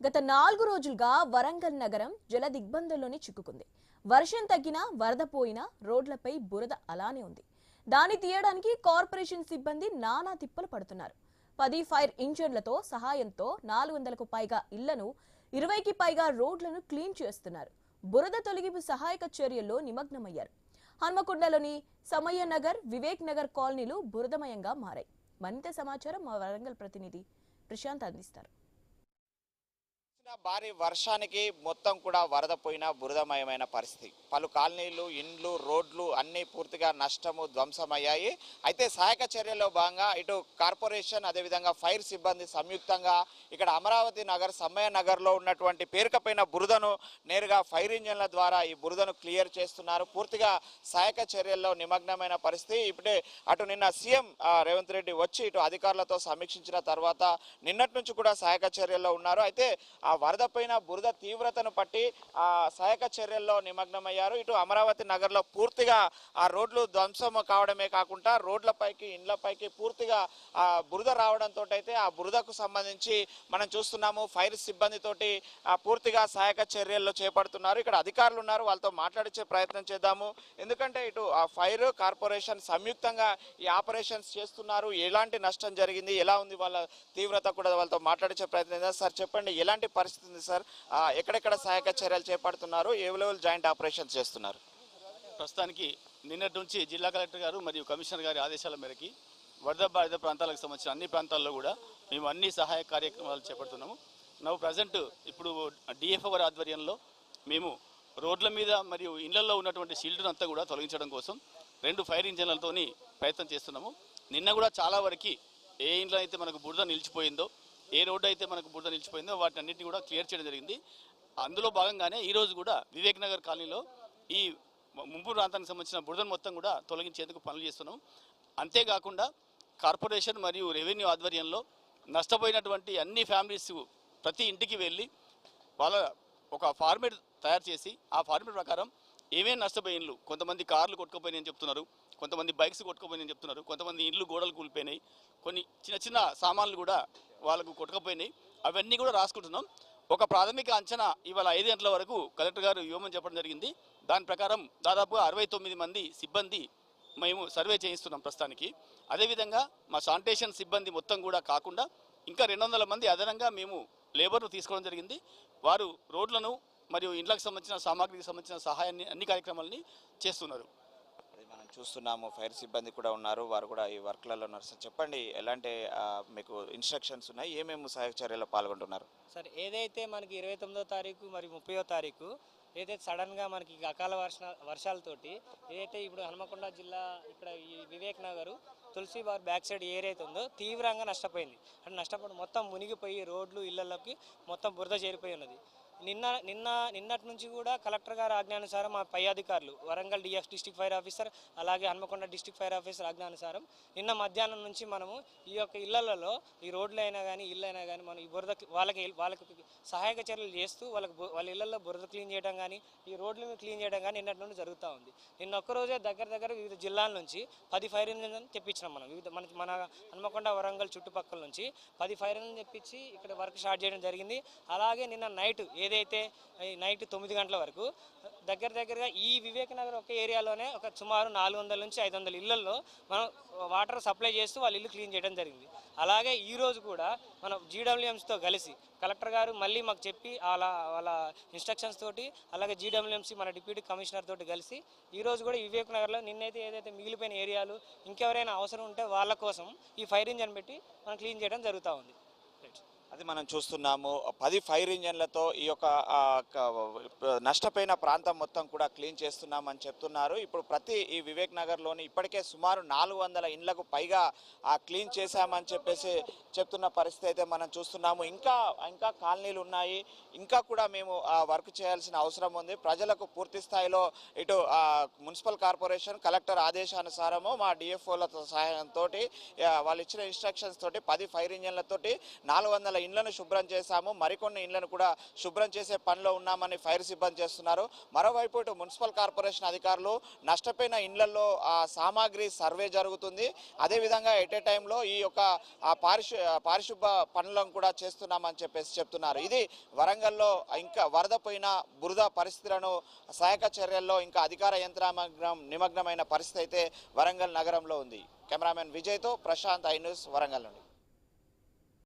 గత 4 రోజులుగా వరంగల్ నగరం జల దిగ్బంధంలోనే చిక్కుకుంది. వర్షం తగ్గినా వరద పోయినా రోడ్లపై బురద అలానే ఉంది. దాన్ని తీయడానికి కార్పొరేషన్ సిబ్బంది నానా తిప్పలు పడుతున్నారు. 10 ఫైర్ ఇంజన్లతో సహాయంతో 400కు పైగా ఇళ్లను 20కి పైగా రోడ్లను క్లీన్ చేస్తున్నారు. బురద తొలగింపు సహాయక చర్యల్లో నిమగ్నమయ్యారు. హన్మకొండలోని సమయ్య నగర్, వివేక్ నగర్ కాలనీలు బురదమయంగా మారాయి. మరింత సమాచారం మా వరంగల్ ప్రతినిధి ప్రశాంత్ అందిస్తారు. భారీ వర్షానికి మొత్తం కూడా వరద పోయిన బురదమయమైన పరిస్థితి. పలు కాలనీలు, ఇండ్లు, రోడ్లు అన్నీ పూర్తిగా నష్టము, ధ్వంసమయ్యాయి. అయితే సహాయక చర్యల్లో భాగంగా ఇటు కార్పొరేషన్ అదేవిధంగా ఫైర్ సిబ్బంది సంయుక్తంగా ఇక్కడ అమరావతి నగర్, సమ్మయ్య నగర్లో ఉన్నటువంటి పేరుకపోయిన బురదను నేరుగా ఫైర్ ఇంజన్ల ద్వారా ఈ బురదను క్లియర్ చేస్తున్నారు. పూర్తిగా సహాయక చర్యల్లో నిమగ్నమైన పరిస్థితి. ఇప్పుడే అటు నిన్న సీఎం రేవంత్ రెడ్డి వచ్చి ఇటు అధికారులతో సమీక్షించిన తర్వాత నిన్నటి నుంచి కూడా సహాయక చర్యల్లో ఉన్నారు. అయితే ఆ వరద పైన బురద తీవ్రతను పట్టి ఆ సహాయక చర్యల్లో నిమగ్నమయ్యారు. ఇటు అమరావతి నగర్లో పూర్తిగా ఆ రోడ్లు ధ్వంసం కావడమే కాకుండా రోడ్లపైకి, ఇండ్లపైకి పూర్తిగా ఆ బురద రావడంతో అయితే ఆ బురదకు సంబంధించి మనం చూస్తున్నాము ఫైర్ సిబ్బందితోటి పూర్తిగా సహాయక చర్యల్లో చేపడుతున్నారు. ఇక్కడ అధికారులు ఉన్నారు, వాళ్ళతో మాట్లాడించే ప్రయత్నం చేద్దాము. ఎందుకంటే ఇటు ఆ ఫైర్ కార్పొరేషన్ సంయుక్తంగా ఈ ఆపరేషన్స్ చేస్తున్నారు. ఎలాంటి నష్టం జరిగింది, ఎలా ఉంది వాళ్ళ తీవ్రత కూడా వాళ్ళతో మాట్లాడించే ప్రయత్నం చేద్దాం. సార్ చెప్పండి, ఎలాంటి పరిస్థితి ఉంది సార్? ఎక్కడెక్కడ సహాయక చర్యలు చేపడుతున్నారు, ఏ లెవెల్ జాయింట్ ఆపరేషన్స్ చేస్తున్నారు? ప్రస్తుతానికి నిన్నటి నుంచి జిల్లా కలెక్టర్ గారు మరియు కమిషనర్ గారి ఆదేశాల మేరకి వరద బాధిత ప్రాంతాలకు సంబంధించిన అన్ని ప్రాంతాల్లో కూడా మేము అన్ని సహాయ కార్యక్రమాలు చేపడుతున్నాము. నవ్వు ప్రజెంట్ ఇప్పుడు డిఎఫ్ఓ గారి ఆధ్వర్యంలో మేము రోడ్ల మీద మరియు ఇళ్లలో ఉన్నటువంటి షీల్డ్ను అంతా కూడా తొలగించడం కోసం 2 ఫైర్ ఇంజన్లతోని ప్రయత్నం చేస్తున్నాము. నిన్న కూడా చాలా వరకు ఏ ఇంట్లో అయితే మనకు బురద నిలిచిపోయిందో, ఏ రోడ్డు అయితే మనకు బురద నిలిచిపోయిందో వాటి అన్నింటినీ కూడా క్లియర్ చేయడం జరిగింది. అందులో భాగంగానే ఈరోజు కూడా వివేక్ నగర్ కాలనీలో ఈ ముంపు ప్రాంతానికి సంబంధించిన బురదను మొత్తం కూడా తొలగించేందుకు పనులు చేస్తున్నాం. అంతేకాకుండా కార్పొరేషన్ మరియు రెవెన్యూ ఆధ్వర్యంలో నష్టపోయినటువంటి అన్ని ఫ్యామిలీస్ ప్రతి ఇంటికి వెళ్ళి వాళ్ళ ఒక ఫార్మేట్ తయారు చేసి ఆ ఫార్మేట్ ప్రకారం ఏమేమి నష్టపోయినలు, కొంతమంది కార్లు కొట్టుకుపోయినాయని చెప్తున్నారు, కొంతమంది బైక్స్ కొట్టుకుపోయినాయని చెప్తున్నారు, కొంతమంది ఇండ్లు గోడలు కూలిపోయినాయి, కొన్ని చిన్న చిన్న సామాన్లు కూడా వాళ్ళకు కొట్టుకుపోయినాయి. అవన్నీ కూడా రాసుకుంటున్నాం. ఒక ప్రాథమిక అంచనా ఇవాళ 5 గంటల వరకు కలెక్టర్ గారు ఇవ్వమని చెప్పడం జరిగింది. దాని ప్రకారం దాదాపుగా 69 మంది సిబ్బంది మేము సర్వే చేయిస్తున్నాం ప్రస్తుతానికి. అదేవిధంగా మా శానిటేషన్ సిబ్బంది మొత్తం కూడా కాకుండా ఇంకా 200 మంది అదనంగా మేము లేబర్ను తీసుకోవడం జరిగింది. వారు రోడ్లను మరియు ఇండ్లకు సంబంధించిన సామాగ్రికి సంబంధించిన సహాయాన్ని అన్ని కార్యక్రమాలని చేస్తున్నారు. మనం చూస్తున్నాము ఫైర్ సిబ్బంది కూడా ఉన్నారు, వారు కూడా ఈ వర్క్లలో ఉన్నారు. సార్ చెప్పండి, ఎలాంటి మీకు ఇన్స్ట్రక్షన్స్ ఉన్నాయి, ఏమేమి సహాయక చర్యల్లో పాల్గొంటున్నారు? సార్, ఏదైతే మనకి 29వ తారీఖు మరియు 30వ తారీఖు ఏదైతే సడన్గా మనకి అకాల వర్షాలతోటి ఏదైతే ఇప్పుడు హన్మకొండ జిల్లా ఇక్కడ ఈ వివేక్ నగర్ తులసి బార్ బ్యాక్ సైడ్ ఏరియా అయితే ఉందో తీవ్రంగా నష్టపోయింది. అంటే నష్టపోయి మొత్తం మునిగిపోయి రోడ్లు, ఇళ్లలోకి మొత్తం బురద చేరిపోయి ఉన్నది. నిన్నటి నుంచి కూడా కలెక్టర్ గారి ఆజ్ఞానుసారం మా పై అధికారులు వరంగల్ డిస్ట్రిక్ట్ ఫైర్ ఆఫీసర్ అలాగే హన్మకొండ డిస్ట్రిక్ట్ ఫైర్ ఆఫీసర్ ఆజ్ఞానుసారం నిన్న మధ్యాహ్నం నుంచి మనము ఈ యొక్క ఇళ్లలో ఈ రోడ్లు అయినా కానీ ఇళ్ళు అయినా కానీ మనం ఈ బురద వాళ్ళకి సహాయక చర్యలు చేస్తూ వాళ్ళ ఇళ్లలో బురద క్లీన్ చేయడం కానీ ఈ రోడ్లను క్లీన్ చేయడం కానీ నిన్నటి నుండి జరుగుతూ ఉంది. నిన్న ఒక్కరోజే దగ్గర వివిధ జిల్లాల నుంచి 10 ఫైర్ ఇంజన్ తెప్పించినాం. మనం మన హన్మకొండ వరంగల్ చుట్టుపక్కల నుంచి 10 ఫైర్ ఇంజన్ తెప్పించి ఇక్కడ వర్క్ స్టార్ట్ చేయడం జరిగింది. అలాగే నిన్న నైట్ ఏదైతే నైట్ 9 గంటల వరకు దగ్గరగా ఈ వివేక్ నగర్ ఒక ఏరియాలోనే ఒక సుమారు 400 నుంచి 500 ఇళ్లలో మనం వాటర్ సప్లై చేస్తూ వాళ్ళ ఇల్లు క్లీన్ చేయడం జరిగింది. అలాగే ఈరోజు కూడా మనం జీడబ్ల్యూఎంసీతో కలిసి కలెక్టర్ గారు మళ్ళీ మాకు చెప్పి వాళ్ళ ఇన్స్ట్రక్షన్స్ తోటి అలాగే జీడబ్ల్యూఎంసీ మన డిప్యూటీ కమిషనర్ తోటి కలిసి ఈరోజు కూడా వివేక్ నగర్లో నిన్నైతే ఏదైతే మిగిలిపోయిన ఏరియాలు ఇంకెవరైనా అవసరం ఉంటే వాళ్ళ కోసం ఈ ఫైర్ ఇంజన్ పెట్టి మనం క్లీన్ చేయడం జరుగుతూ ఉంది. అది మనం చూస్తున్నాము. 10 ఫైర్ ఇంజన్లతో ఈ యొక్క నష్టపోయిన ప్రాంతం మొత్తం కూడా క్లీన్ చేస్తున్నామని చెప్తున్నారు. ఇప్పుడు ప్రతి ఈ వివేక్ నగర్లోని ఇప్పటికే సుమారు 400 ఇండ్లకు పైగా క్లీన్ చేశామని చెప్పేసి చెప్తున్న పరిస్థితి అయితే మనం చూస్తున్నాము. ఇంకా కాలనీలు ఉన్నాయి, ఇంకా కూడా మేము వర్క్ చేయాల్సిన అవసరం ఉంది. ప్రజలకు పూర్తి స్థాయిలో ఇటు మున్సిపల్ కార్పొరేషన్ కలెక్టర్ ఆదేశానుసారము మా డిఎఫ్ఓల సహాయంతో వాళ్ళు ఇచ్చిన ఇన్స్ట్రక్షన్స్ తోటి 10 ఫైర్ ఇంజన్లతోటి 400 వాళ్ళ ఇండ్లను శుభ్రం చేశాము, మరికొన్ని ఇండ్లను కూడా శుభ్రం చేసే పనిలో ఉన్నామని ఫైర్ సిబ్బంది చేస్తున్నారు. మరోవైపు ఇటు మున్సిపల్ కార్పొరేషన్ అధికారులు నష్టపోయిన ఇండ్లలో సామాగ్రి సర్వే జరుగుతుంది. అదేవిధంగా ఎట్ ఏ టైంలో ఈ యొక్క పారిశుభ్ర పనులను కూడా చేస్తున్నామని చెప్పేసి చెప్తున్నారు. ఇది వరంగల్లో ఇంకా వరద పోయిన బురద పరిస్థితులను సహాయక చర్యల్లో ఇంకా అధికార యంత్రాంగం నిమగ్నమైన పరిస్థితి అయితే వరంగల్ నగరంలో ఉంది. కెమెరామెన్ విజయ్తో ప్రశాంత్, ఐ న్యూస్, వరంగల్ నుండి.